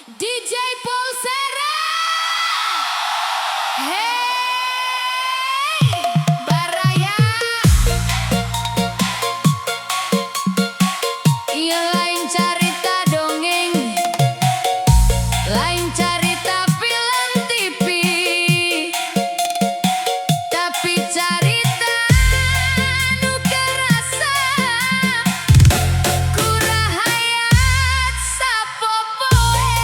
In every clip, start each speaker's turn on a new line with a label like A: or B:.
A: DJ Pulsera. Hey, Baraya. Iya lain cerita dongeng, lain cerita film TV, tapi cerita nu kerasa kurahayat sapopoe.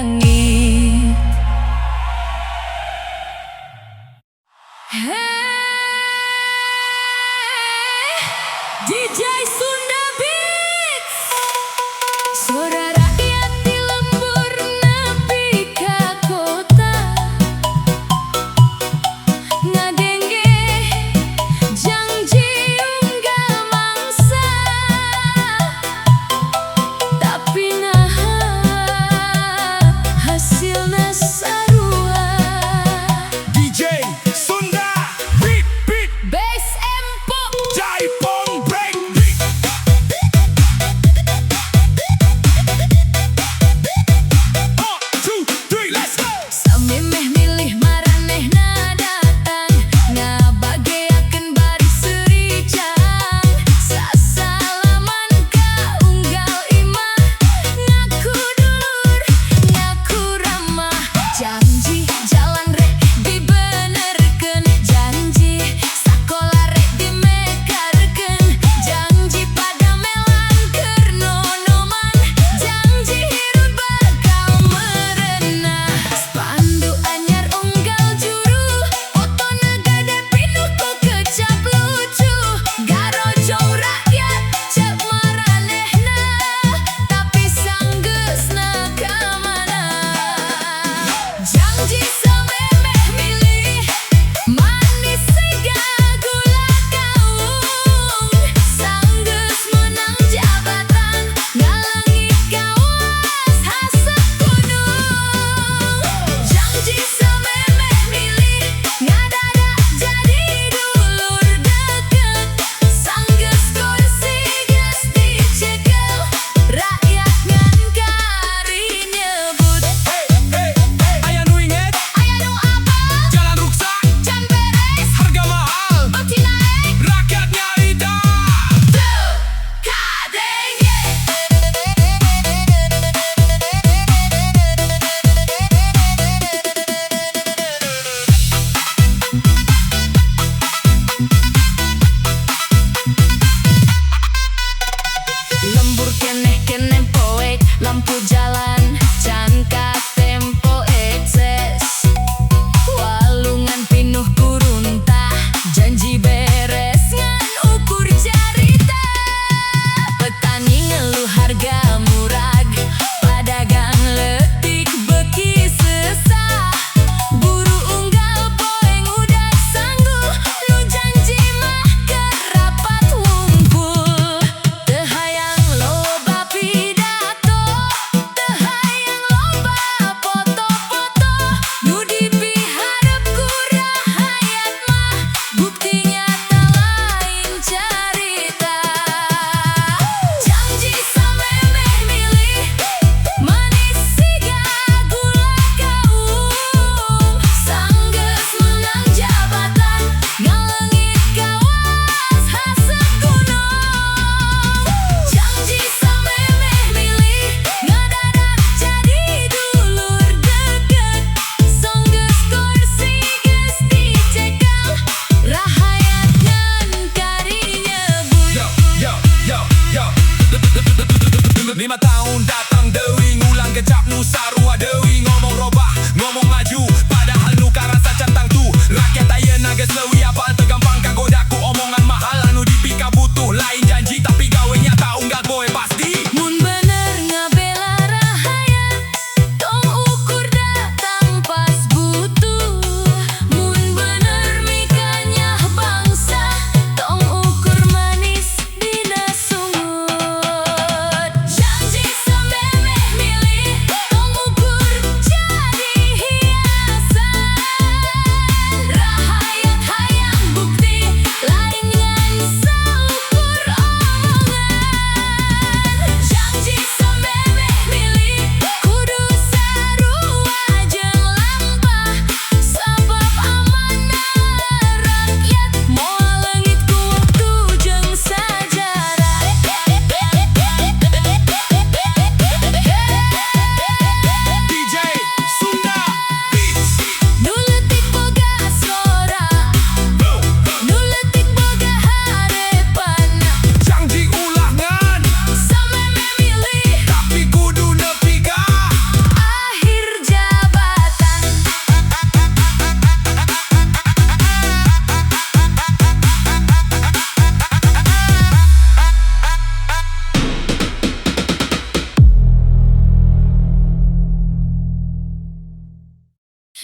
A: langit. Hey, DJ Sunda Beats. Suara rakyat di lembur nepi ka kota, ngadenge janji unggal mangsa, tapi naha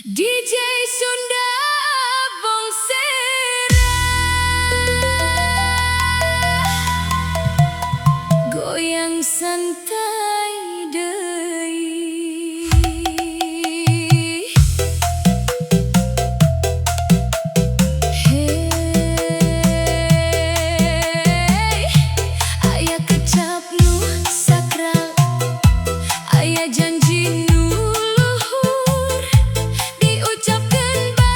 A: DJ Sunda Bongsera goyang santai deui. Hey, aya kecap nu sakral, aya janji nu luhur, diucapkeun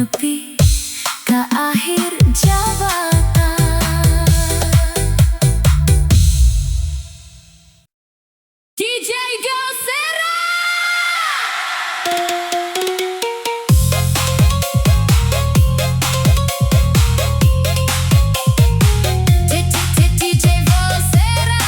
A: menepi ke akhir jabatan. DJ Gosera. DJ Gosera.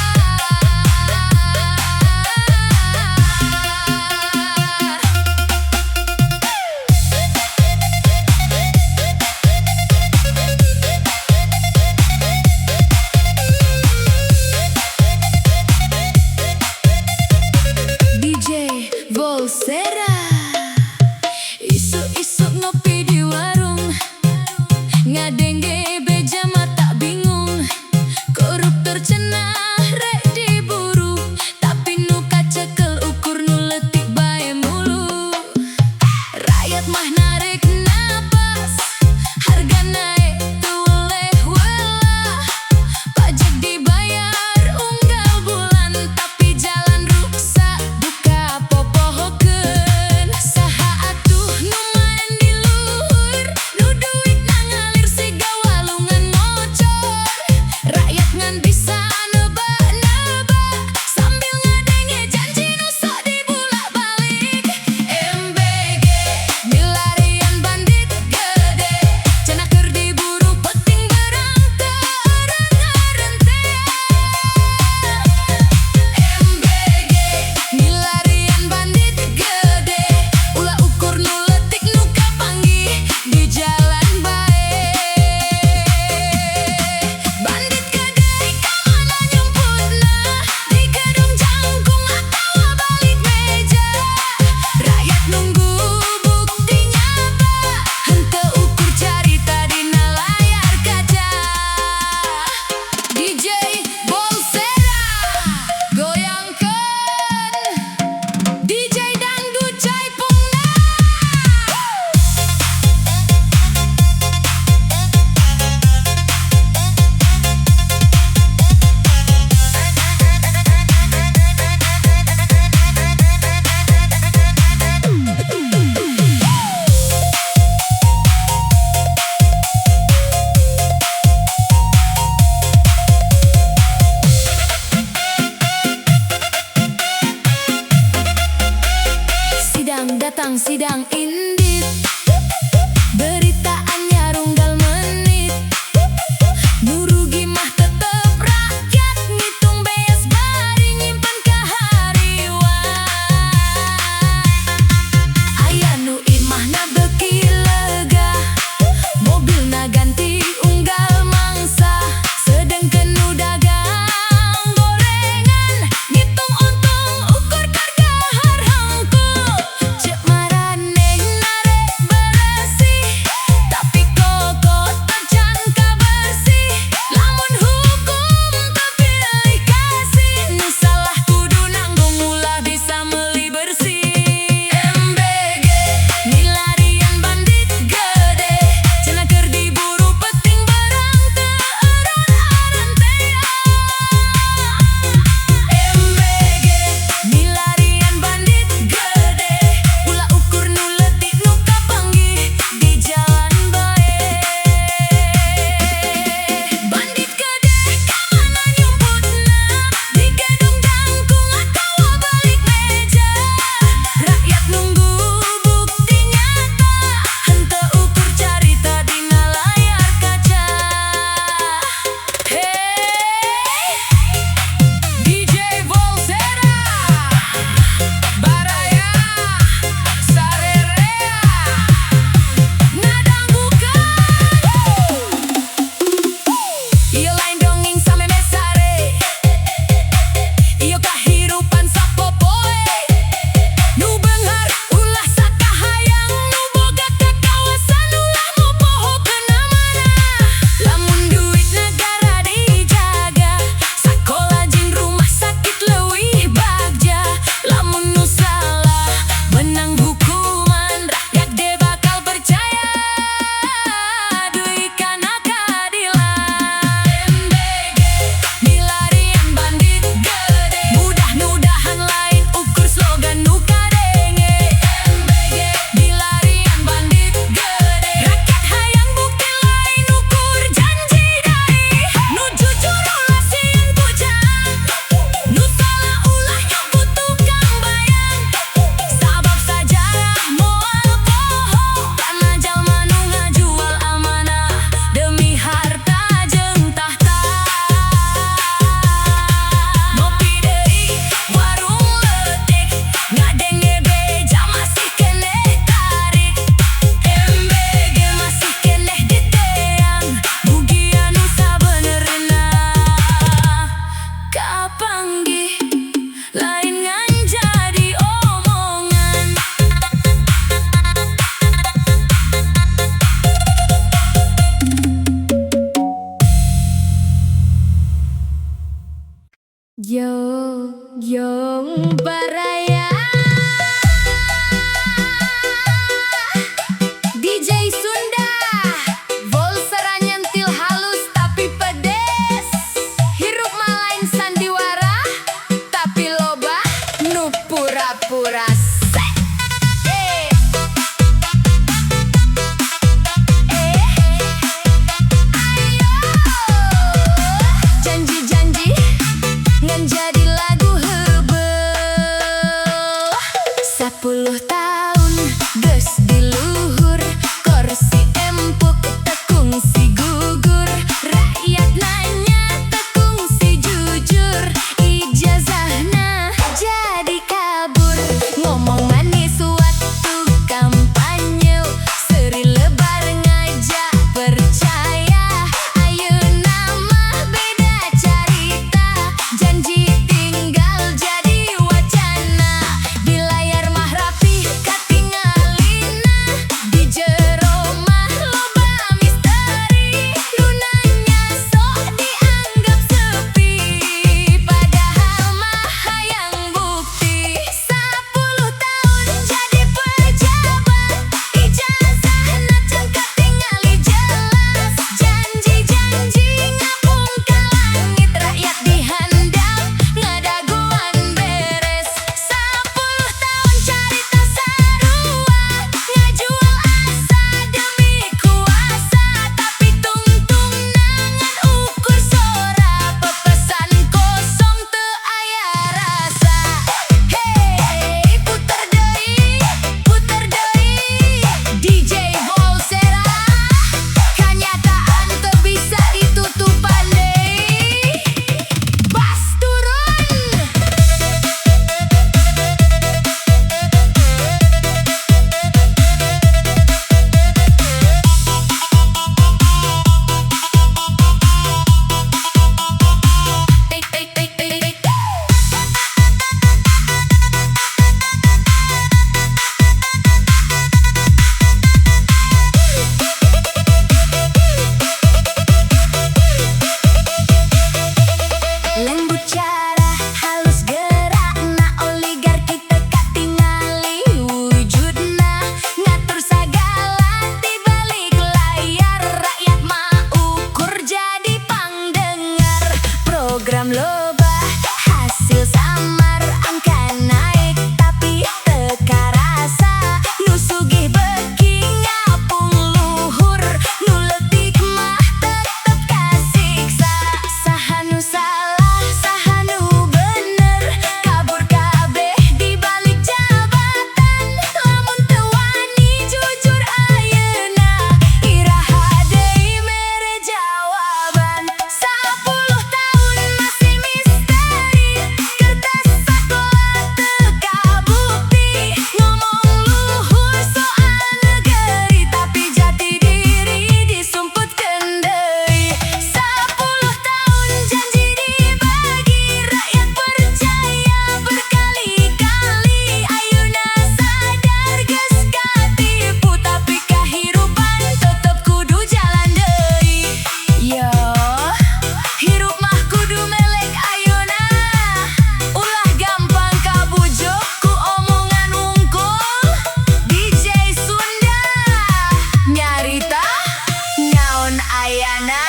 A: sadayana.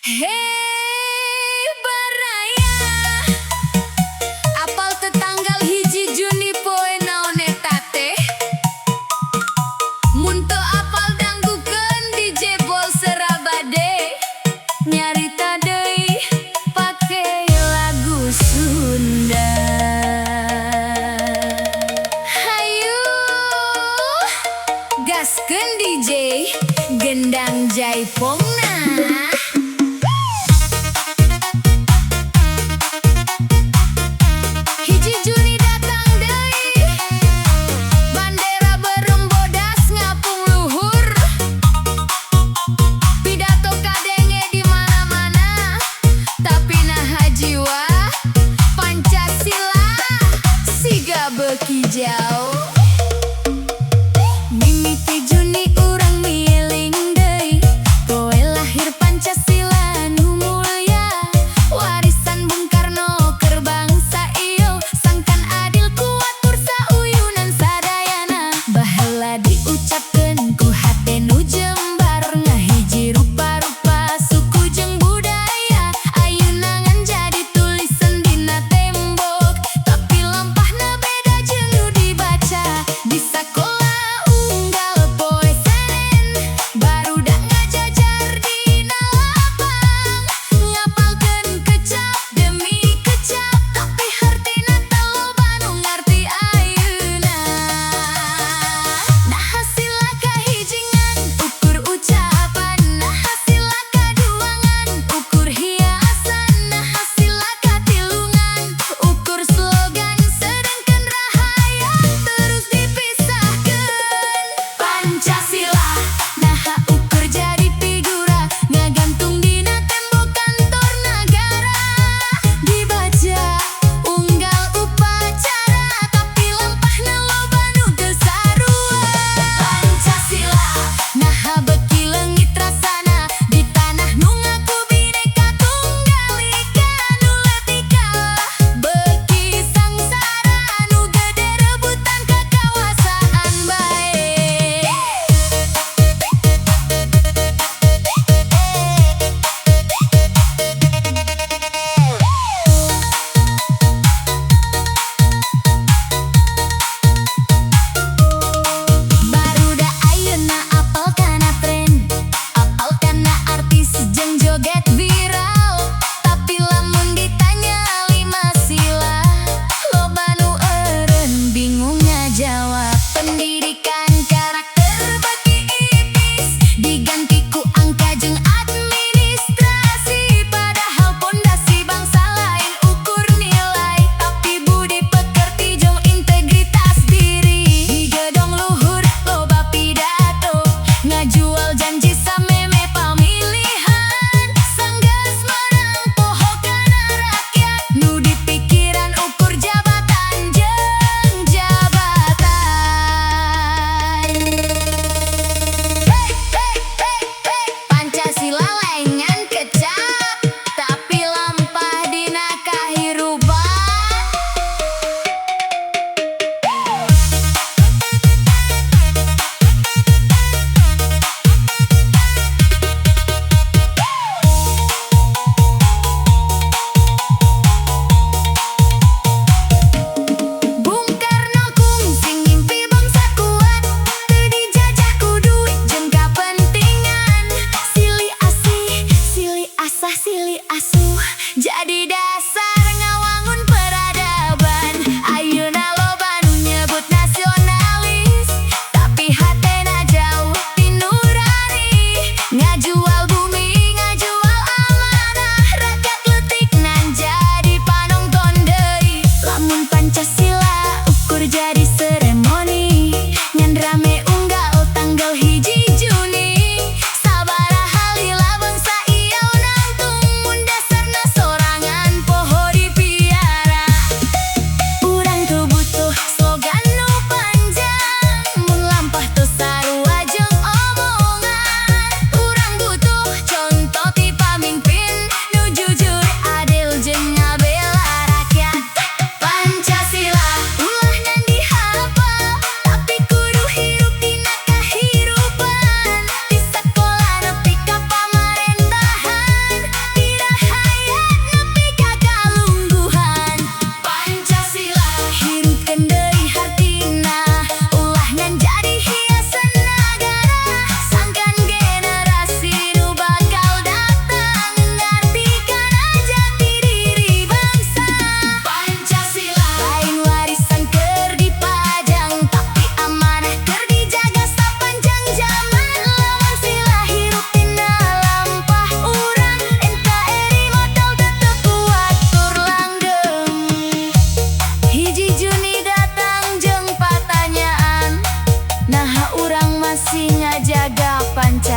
A: Hei baraya, apal tetanggal hiji Juni poe naon eta teh? Mun teu apal danggukeun DJ Bol Serabade, nyarita deui pake lagu Sunda. Hayu gaskeun DJ gendang jaipongna. Kijau mimiti Juni urang mieling deui poe lahir Pancasila nu mulia, warisan Bung Karno keur bangsa ieu sangkan adil kuatur sauyunan sadayana. Baheula diucapkeun ku hate nu jembar ngahiji rupa-rupa suku jeung budaya, ayeuna ngan jadi tulisan dina tembok tapi lampahna beda jeung nu dibaca di sakola unggal poe Senen. Barudak ngajajar dina lapang ngapalkeun kecap demi kecap tapi hartina teu loba nu ngarti ayeuna. Nah hasilna kahijingan ukur ucapan, nah hasilna kaduangan ukur hiasan, nah hasilna katilungan ukur slogan, sedangkan rahayat terus dipisahkeun. Pancasila nah ukur jadi figura ngagantung dina tembok kantor nagara, dibaca unggal upacara tapi lampahna loba nu teu sarua. Pancasila nah beuki leungit rasana di tanah nu ngaku Bhinneka Tunggal Ika nu leutik kalah, beuki sangsara nu gede rebutan kakawasan bae. Barudak ayeuna apal kana tren, apal kana artis jeung joget viral, tapi lamun ditanya 5 sila loba nu eureun bingung ngajawab. Pendidikan karakter bagi ipis diganti ku angka jeung administrasi, padahal pondasi bangsa lain ukur nilai tapi budi pekerti jeung integritas diri. Di gedong luhur loba pidato ngajual janji sameme pamilihan, sanggeus menang poho kana rakyat nu dipikiran ukur jabatan jeung jabatan. Pancasila laengan kecap tapi lampah dina kahirupan. Bung Karno kungsi ngimpi bangsa kuat, teu dijajah ku duit jeung kapentingan. Silih asih, silih asah, silih asuh jadi dasar ngawangun peradaban. Ayeuna loba nu nyebut nasionalis tapi hatena jauh ti nurani, ngajual bumi, ngajual amanah, rakyat leutik nan jadi panonton deui. Lamun Pancasila ukur jadi seremoni ngan rame unggal tanggal hiji Juni, sabaraha lila bangsa ieu nangtung mun dasarna sorangan poho dipiara. Urang teu butuh slogan nu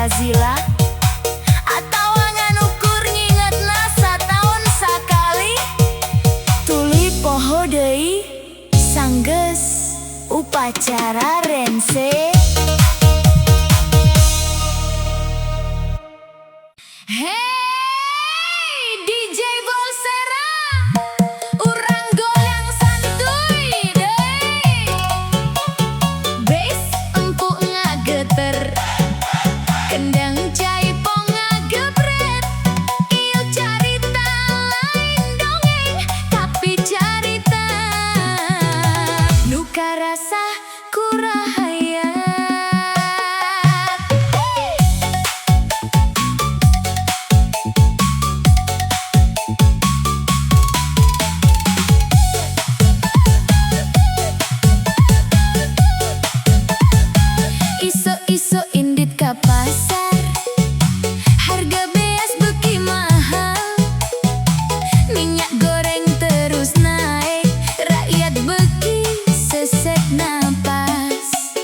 A: Brazila atau ngan ukur ngingetna sataun sakali. Tuli poho deui sanggeus upacara rense. Hey DJ Bolsera, urang goyang santuy deui. Bass empuk ngageter, kendang jaipong ngagebret. Ieu carita lain dongeng, tapi carita nu karasa kurahaya. Iso indit ka pasar, harga beas beuki mahal. Minyak goreng terus naik, rakyat beuki sesek napas.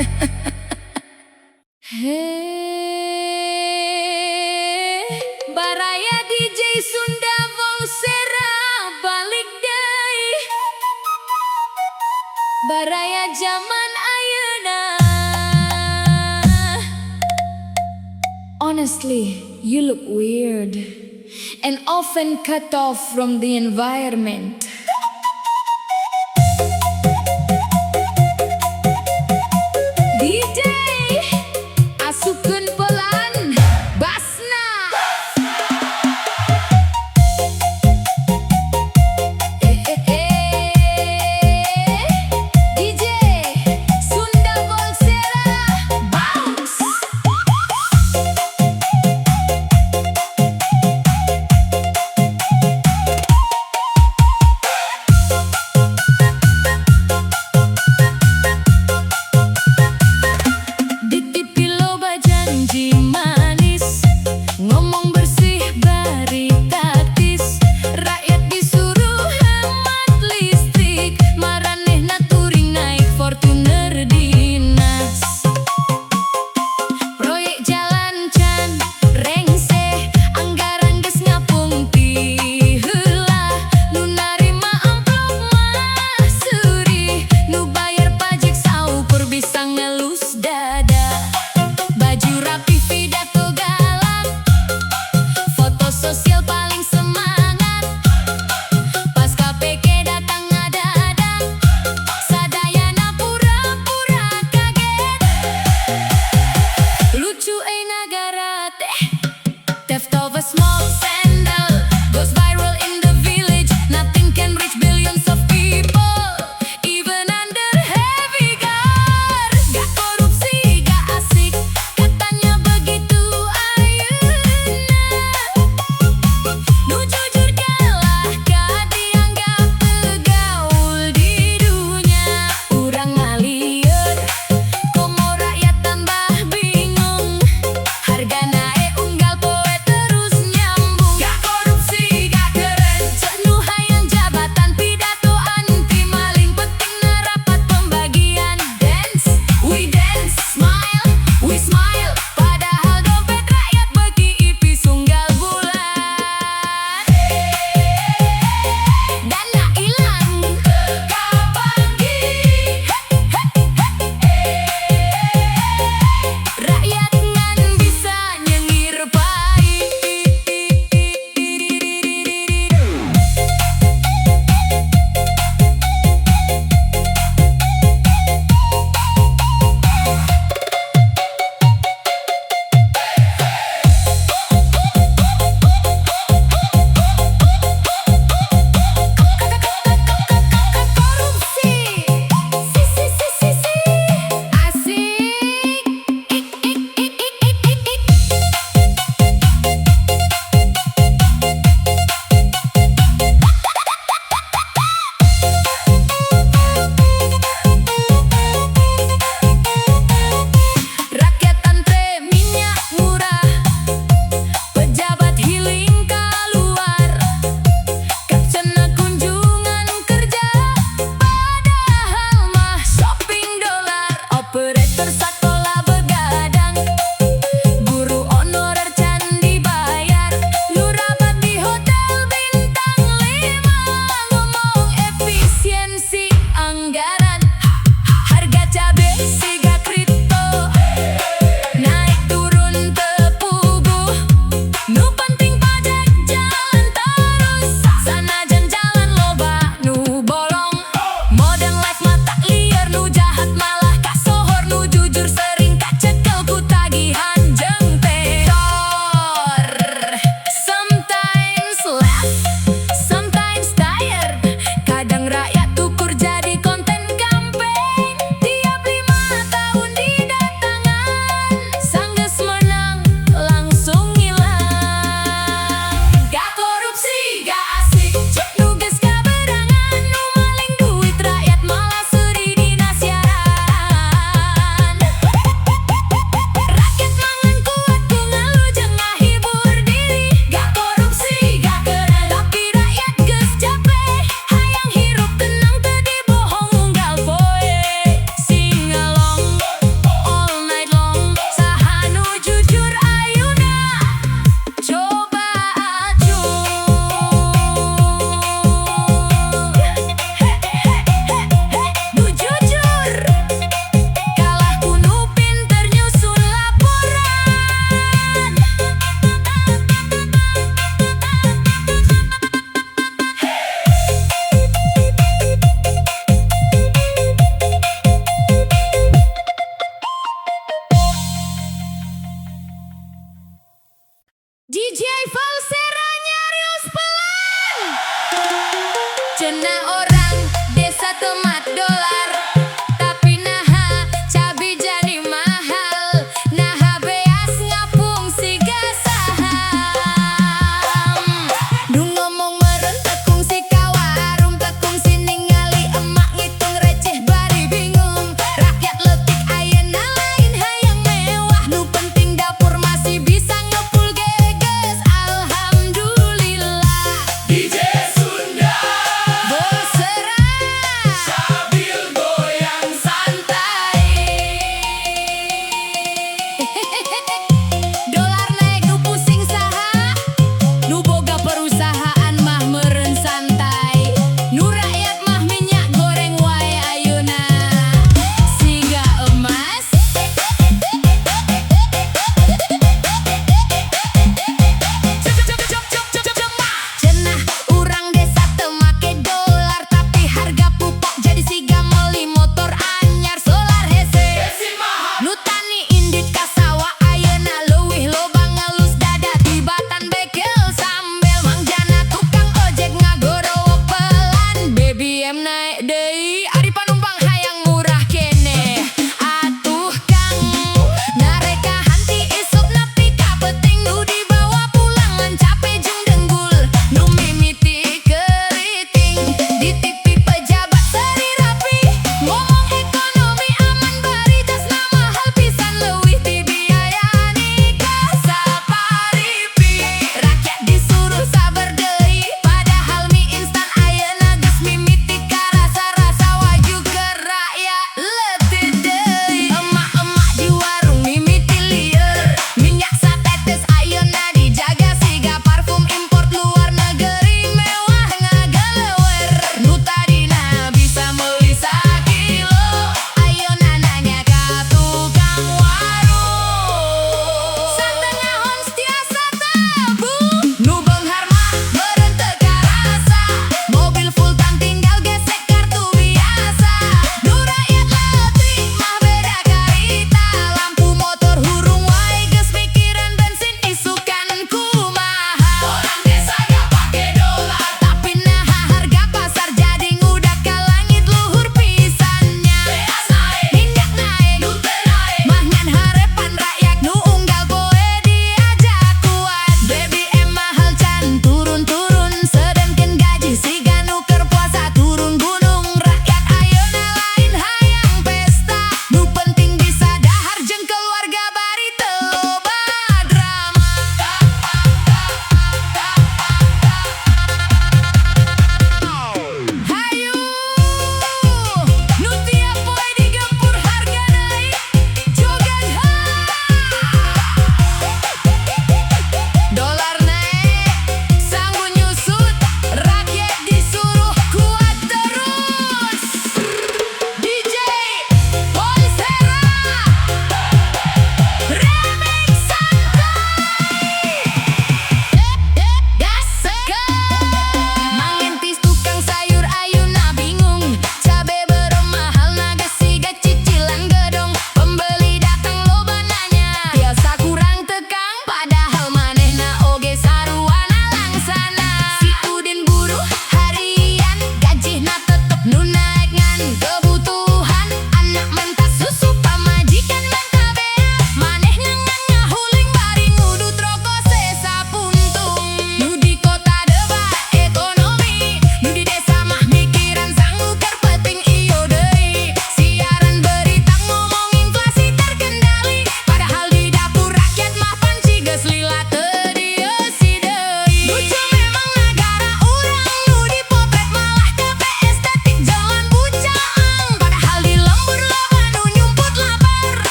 A: Hey, Baraya DJ Sunda Volsera balik deui. Baraya zaman ayeuna. Honestly, you look weird and often cut off from the environment. DJ Asukeun pelan basna. DJ Sunda Volsera bounce. Theft of a small sandal goes viral in the village. Nothing can reach billions of people, even under heavy guard. Gak korupsi, gak asik, katanya begitu ayeuna. Nu jujur kalah, gak dianggap pegaul di dunia. Urang ngalieur, komo rakyat tambah bingung. Harga naik unggal poe terus nyambung. Gak korupsi, gak keren, nu hayang jabatan pidato anti maling. Penting na rapat pembagian. Dance, we smile. Padahal dompet rakyat bagi ipis unggal bulan. Dana ilang kapanggi. Rakyat ngan bisa nyengir pahit. Korupsi, rakyat antre minyak murah, pejabat healing keluar, captionnya kunjungan kerja, padahal mah shopping dolar. Operator sekolah begadang, guru honorer can dibayar, nu rapat di hotel bintang 5, ngomong efisiensi anggaran. Harga cabe siga kripto naik turun tepuguh, nu penting pajak jalan terus. Sanajan jalan loba nu bolong, modern life mata liar, nu jahat malah kasohor, nu jujur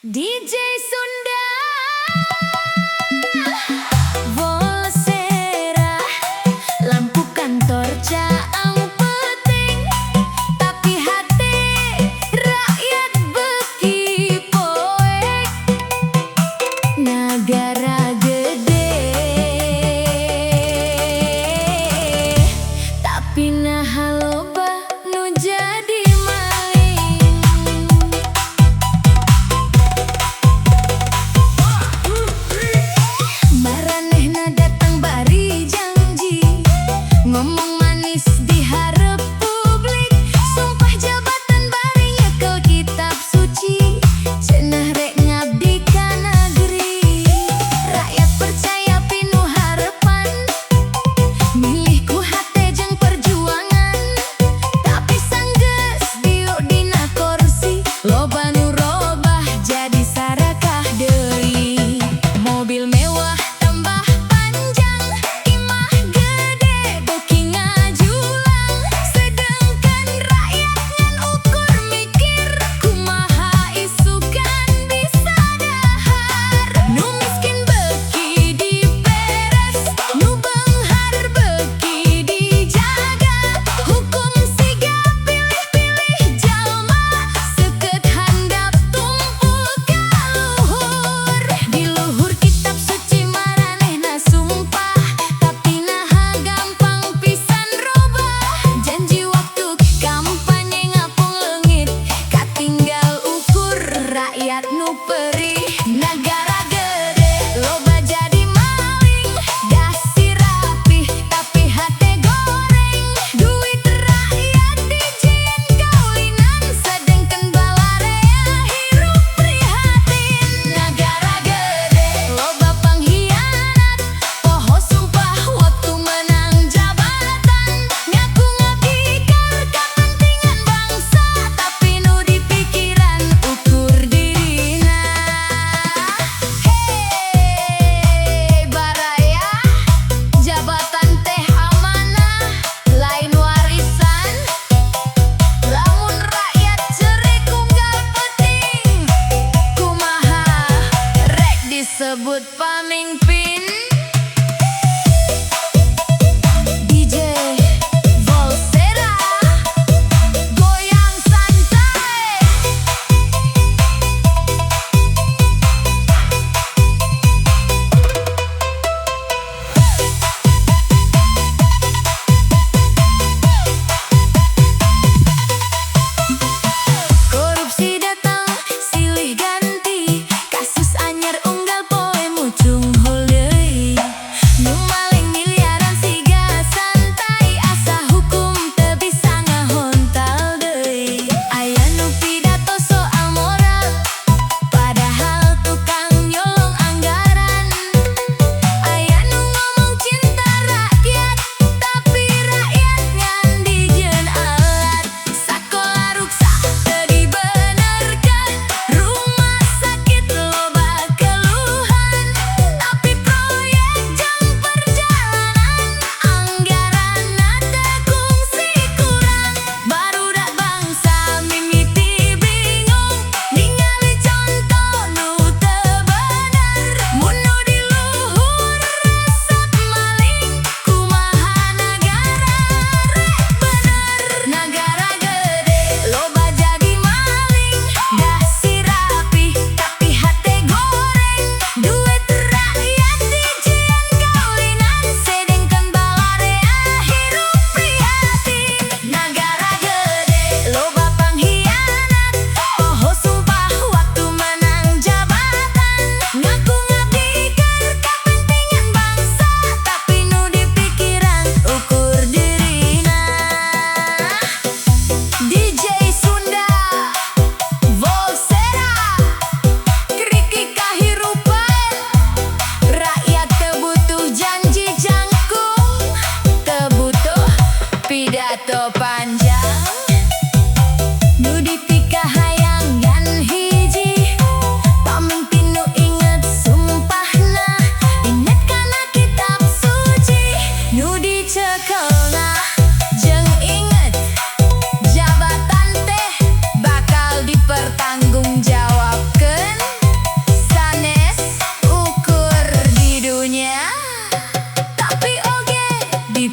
A: DJ Sunda Volsera, lampu kantor caang penting, tapi hati rakyat beki poek. Nagara gede, tapi nah loba nu jadi maling. Maranehna datang bari janji, ngomong manis di hareup publik, sumpah jabatan bari nyekel kitab suci, cenah rek ngabdi ka negeri. Rakyat percaya pinuh harapan, milih ku hate jeung perjuangan, tapi sanggeus diuk dina kursi, loba nu robah jadi sarakah deui. Mobil mewah tambah panjang, imah gede beki ngajulang, sedangkan rakyat ngan ukur mikir kumaha isukan bisa dahar. Nu miskin beki diperes, nu beunghar beki dijaga, hukum siga pilih-pilih jalma, seukeut handap tumpu ka luhur. Di luhur kitab suci maranehna sumpah, tapi naha gampang pisan robah. Janji waktu kampanye ngapung leungit, katinggal ukur rakyat nu perih. Nagara gede, loba jadi maling, dasi rapih, tapi hate goreng. Duit rakyat dijieun kaulinan, sedengkeun balarea hirup prihatin. Nagara gede, loba panghianat, poho sumpah waktu menang jabatan, ngaku ngabdi ka kapentingan bangsa, tapi nu dipikiran ukur dirina. Hei baraya, jabatan teh amanah, lain warisan. Lamun rakyat cerik unggal penting, kumaha rek disebut pamimpin. DJ Volsera, goyang santai. Korupsi datang silih ganti, kasus anyar unggal poe mucung hulu. di